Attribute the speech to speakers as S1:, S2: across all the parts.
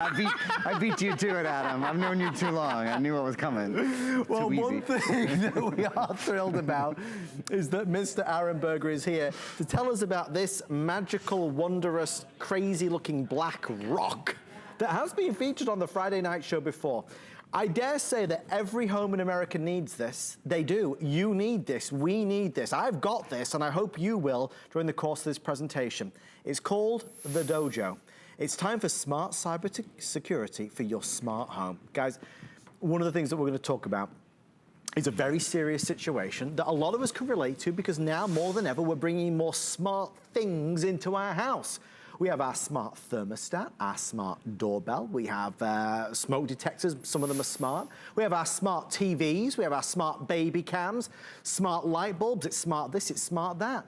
S1: I beat you to it, Adam. I've known you too long. I knew what was coming.
S2: Well, one thing that we are thrilled about is that Mr. Aaron Berger is here to tell us about this magical, wondrous, crazy-looking black rock that has been featured on the Friday night show before. I dare say that every home in America needs this. They do. You need this. We need this. I've got this, and I hope you will during the course of this presentation. It's called the Dojo. It's time for smart cybersecurity for your smart home. Guys, one of the things that we're going to talk about is a very serious situation that a lot of us can relate to, because now more than ever we're bringing more smart things into our house. We have our smart thermostat, our smart doorbell. We have smoke detectors, some of them are smart. We have our smart TVs, we have our smart baby cams, smart light bulbs, it's smart this, it's smart that.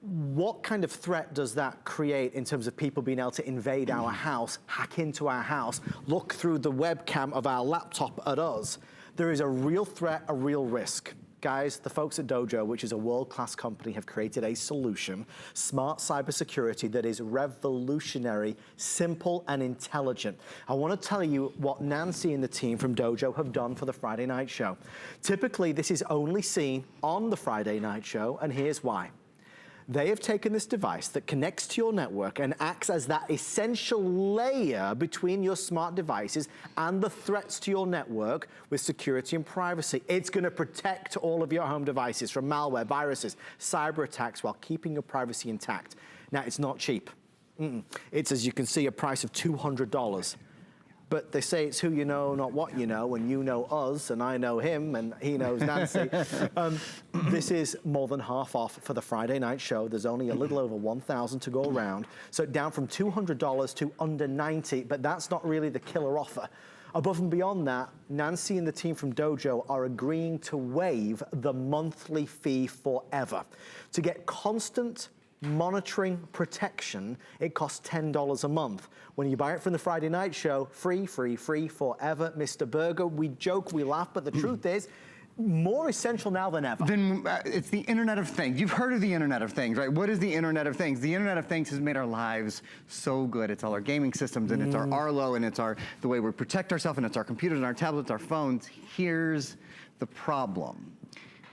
S2: What kind of threat does that create in terms of people being able to invade our house, hack into our house, look through the webcam of our laptop at us? There is a real threat, a real risk. Guys, the folks at Dojo, which is a world-class company, have created a solution, smart cybersecurity, that is revolutionary, simple, and intelligent. I want to tell you what Nancy and the team from Dojo have done for the Friday night show. Typically, this is only seen on the Friday night show, and here's why. They have taken this device that connects to your network and acts as that essential layer between your smart devices and the threats to your network with security and privacy. It's going to protect all of your home devices from malware, viruses, cyber attacks, while keeping your privacy intact. Now, it's not cheap. It's, as you can see, a price of $200. But they say it's who you know, not what you know, and you know us, and I know him, and he knows Nancy. This is more than half off for the Friday night show. There's only a little over 1,000 to go around. So down from $200 to under $90, but that's not really the killer offer. Above and beyond that, Nancy and the team from Dojo are agreeing to waive the monthly fee forever. To get constant monitoring protection, it costs $10 a month. When you buy it from the Friday night show, free, free, free forever. Mr. Berger, we joke, we laugh, but the truth is, more essential now than ever.
S1: It's the Internet of Things. You've heard of the Internet of Things, right? What is the Internet of Things? The Internet of Things has made our lives so good. It's all our gaming systems, and it's our Arlo, and it's the way we protect ourselves, and it's our computers and our tablets, our phones. Here's the problem.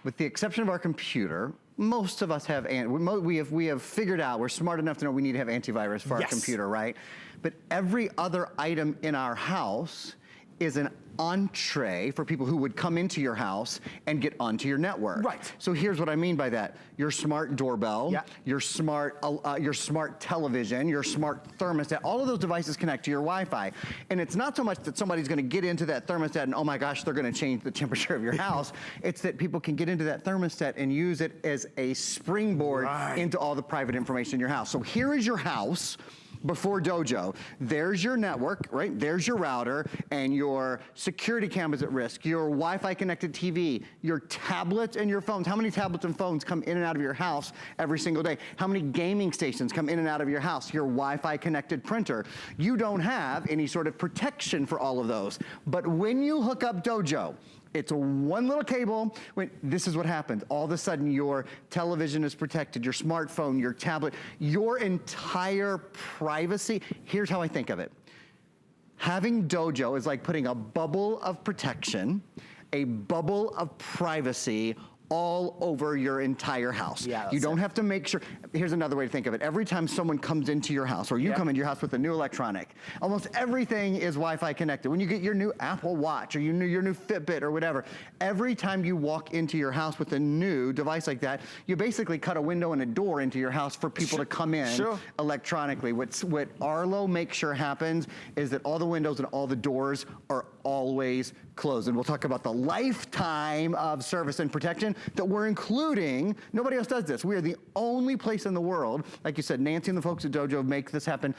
S1: With the exception of our computer, most of us have, we have figured out, we're smart enough to know we need to have antivirus for our computer, right? But every other item in our house is an entree for people who would come into your house and get onto your network.
S2: Right.
S1: So here's what I mean by that. Your smart doorbell, your smart television, your smart thermostat, all of those devices connect to your Wi-Fi. And it's not so much that somebody's gonna get into that thermostat and, oh my gosh, they're gonna change the temperature of your house. It's that people can get into that thermostat and use it as a springboard into all the private information in your house. So here is your house before Dojo. There's your network, right? There's your router, and your security cam is at risk, your Wi-Fi connected TV, your tablets and your phones. How many tablets and phones come in and out of your house every single day? How many gaming stations come in and out of your house? Your Wi-Fi connected printer. You don't have any sort of protection for all of those. But when you hook up Dojo, it's one little cable. This is what happens. All of a sudden, your television is protected, your smartphone, your tablet, your entire privacy. Here's how I think of it. Having Dojo is like putting a bubble of protection, a bubble of privacy all over your entire house. You don't have to make sure. Here's another way to think of it. Every time someone comes into your house, or you come into your house with a new electronic, almost everything is Wi-Fi connected. When you get your new Apple Watch, or your new Fitbit, or whatever, every time you walk into your house with a new device like that, you basically cut a window and a door into your house for people to come in electronically. What Arlo makes sure happens is that all the windows and all the doors are always closed. And we'll talk about the lifetime of service and protection that we're including. Nobody else does this. We are the only place in the world, like you said, Nancy and the folks at Dojo make this happen.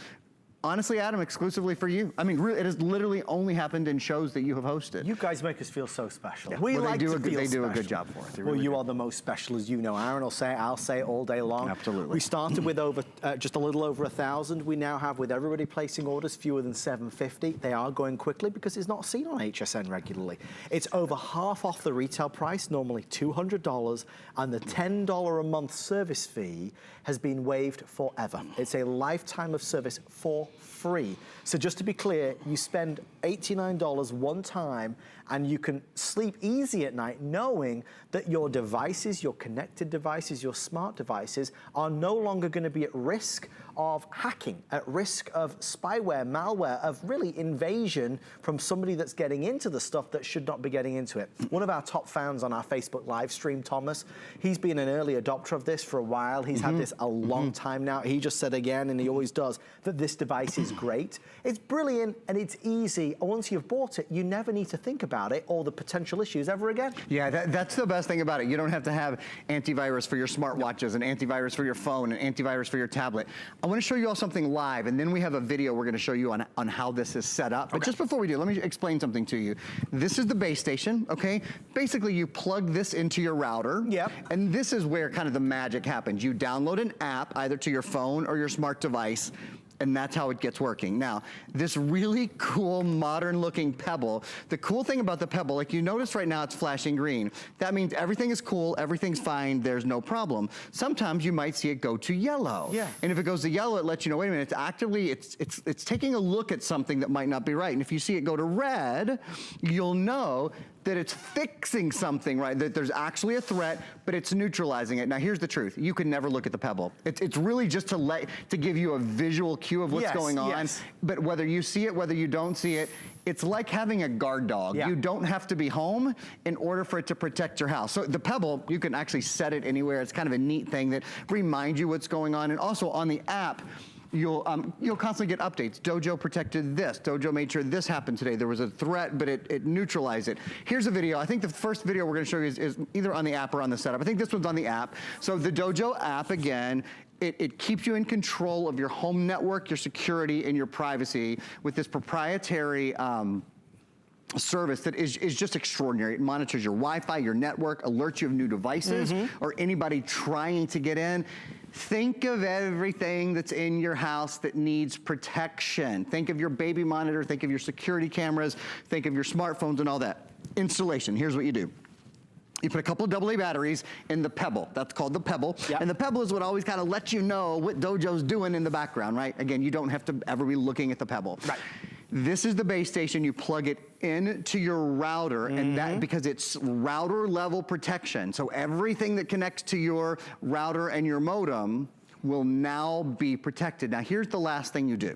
S1: Honestly, Adam, exclusively for you. I mean, really, it has literally only happened in shows that you have hosted.
S2: You guys make us feel so special.
S1: We like to feel special. They do a good job for us.
S2: Well, you are the most special, as you know. Aaron will say it, I'll say it all day long.
S1: Absolutely.
S2: We started with just a little over 1,000. We now have, with everybody placing orders, fewer than 750. They are going quickly because it's not seen on HSN regularly. It's over half off the retail price, normally $200, and the $10 a month service fee has been waived forever. It's a lifetime of service for free. So just to be clear, you spend $89 one time and you can sleep easy at night knowing that your devices, your connected devices, your smart devices are no longer going to be at risk of hacking, at risk of spyware, malware, of really invasion from somebody that's getting into the stuff that should not be getting into it. One of our top fans on our Facebook live stream, Thomas, he's been an early adopter of this for a while. He's had this a long time now. He just said again, and he always does, that this device is great. It's brilliant and it's easy. And once you've bought it, you never need to think about it or the potential issues ever again.
S1: Yeah, that's the best thing about it. You don't have to have antivirus for your smartwatches, and antivirus for your phone, and antivirus for your tablet. I want to show you all something live, and then we have a video we're going to show you on how this is set up. But just before we do, let me explain something to you. This is the base station, okay? Basically, you plug this into your router, and this is where kind of the magic happens. You download an app either to your phone or your smart device, and that's how it gets working. Now, this really cool, modern-looking Pebble, the cool thing about the Pebble, like you notice right now it's flashing green. That means everything is cool, everything's fine, there's no problem. Sometimes you might see it go to yellow.
S2: Yeah.
S1: And if it goes to yellow, it lets you know, wait a minute, it's actively, it's taking a look at something that might not be right. And if you see it go to red, you'll know that it's fixing something, right? That there's actually a threat, but it's neutralizing it. Now, here's the truth. You can never look at the Pebble. It's really just to give you a visual cue of what's going on. But whether you see it, whether you don't see it, it's like having a guard dog. You don't have to be home in order for it to protect your house. So the Pebble, you can actually set it anywhere. It's kind of a neat thing that reminds you what's going on. And also on the app, you'll constantly get updates. Dojo protected this. Dojo made sure this happened today. There was a threat, but it neutralized it. Here's a video. I think the first video we're going to show you is either on the app or on the setup. I think this one's on the app. So the Dojo app, again, it keeps you in control of your home network, your security, and your privacy with this proprietary service that is just extraordinary. It monitors your Wi-Fi, your network, alerts you of new devices, or anybody trying to get in. Think of everything that's in your house that needs protection. Think of your baby monitor, think of your security cameras, think of your smartphones and all that. Installation, here's what you do. You put a couple of AA batteries in the Pebble. That's called the Pebble. And the Pebble is what always kind of lets you know what Dojo's doing in the background, right? Again, you don't have to ever be looking at the Pebble. This is the base station. You plug it into your router, and that because it's router level protection. So everything that connects to your router and your modem will now be protected. Now here's the last thing you do.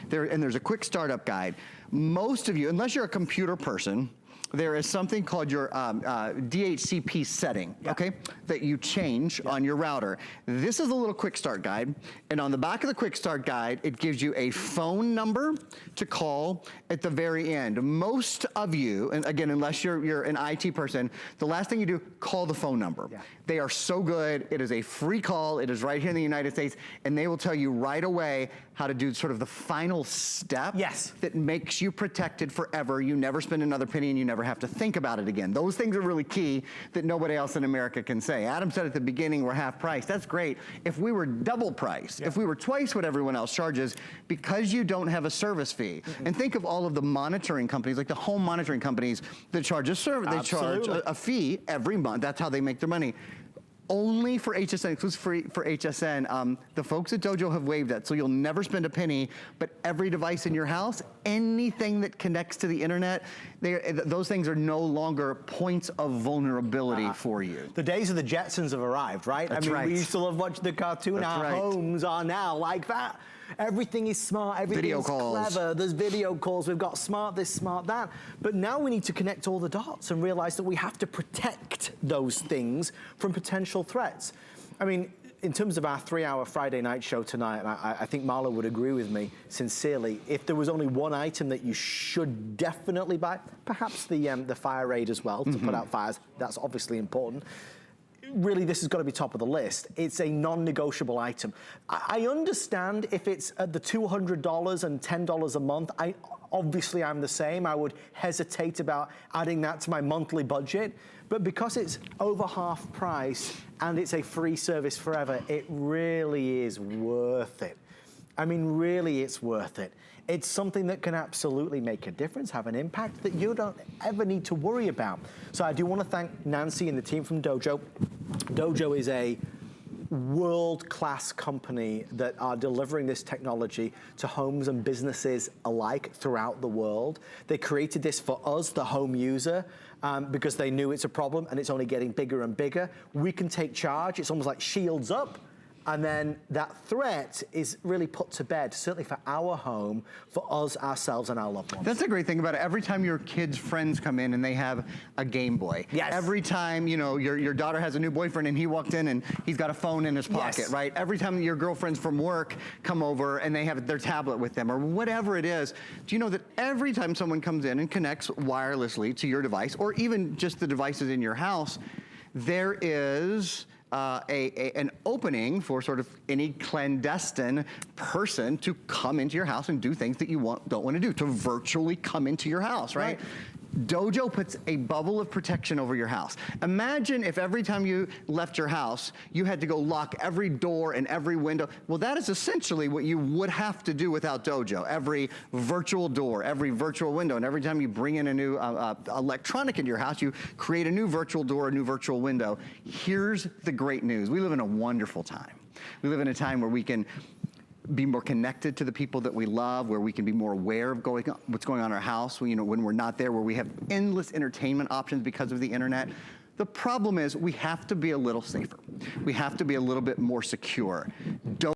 S1: There's a quick startup guide. Most of you, unless you're a computer person, there is something called your DHCP setting, okay, that you change on your router. This is a little quick start guide, and on the back of the quick start guide, it gives you a phone number to call at the very end. Most of you, and again, unless you're an IT person, the last thing you do, call the phone number. They are so good. It is a free call. It is right here in the United States, and they will tell you right away how to do sort of the final step that makes you protected forever. You never spend another penny, and you never have to think about it again. Those things are really key that nobody else in America can say. Adam said at the beginning we're half price. That's great. If we were double price, if we were twice what everyone else charges, because you don't have a service fee. And think of all of the monitoring companies, like the home monitoring companies that charge a service. They charge a fee every month. That's how they make their money. Only for HSN, exclusive for HSN, the folks at Dojo have waived that, so you'll never spend a penny, but every device in your house, anything that connects to the internet, those things are no longer points of vulnerability for you.
S2: The days of the Jetsons have arrived, right? I mean, we used to love watching the cartoon. Our homes are now like that. Everything is smart, everything is clever, there's video calls, we've got smart this, smart that. But now we need to connect all the dots and realize that we have to protect those things from potential threats. I mean, in terms of our 3-hour Friday night show tonight, and I think Marla would agree with me sincerely, if there was only one item that you should definitely buy, perhaps the fire aid as well, to put out fires, that's obviously important. Really, this has got to be top of the list. It's a non-negotiable item. I understand if it's at the $200 and $10 a month. Obviously, I'm the same. I would hesitate about adding that to my monthly budget. But because it's over half price and it's a free service forever, it really is worth it. I mean, really, it's worth it. It's something that can absolutely make a difference, have an impact that you don't ever need to worry about. So I do want to thank Nancy and the team from Dojo. Dojo is a world-class company that are delivering this technology to homes and businesses alike throughout the world. They created this for us, the home user, because they knew it's a problem and it's only getting bigger and bigger. We can take charge. It's almost like shields up. And then that threat is really put to bed, certainly for our home, for us, ourselves, and our loved ones.
S1: That's a great thing about it. Every time your kids' friends come in and they have a Game Boy.
S2: Yes.
S1: Every time, you know, your daughter has a new boyfriend and he walked in and he's got a phone in his pocket,
S2: Yes.
S1: right? Every time your girlfriends from work come over and they have their tablet with them or whatever it is, do you know that every time someone comes in and connects wirelessly to your device or even just the devices in your house, there is an opening for sort of any clandestine person to come into your house and do things that you don't want to do, to virtually come into your house, right? Dojo puts a bubble of protection over your house. Imagine if every time you left your house, you had to go lock every door and every window. Well, that is essentially what you would have to do without Dojo. Every virtual door, every virtual window, and every time you bring in a new electronic into your house, you create a new virtual door, a new virtual window. Here's the great news. We live in a wonderful time. We live in a time where we can be more connected to the people that we love, where we can be more aware of what's going on in our house, when we're not there, where we have endless entertainment options because of the internet. The problem is we have to be a little safer. We have to be a little bit more secure.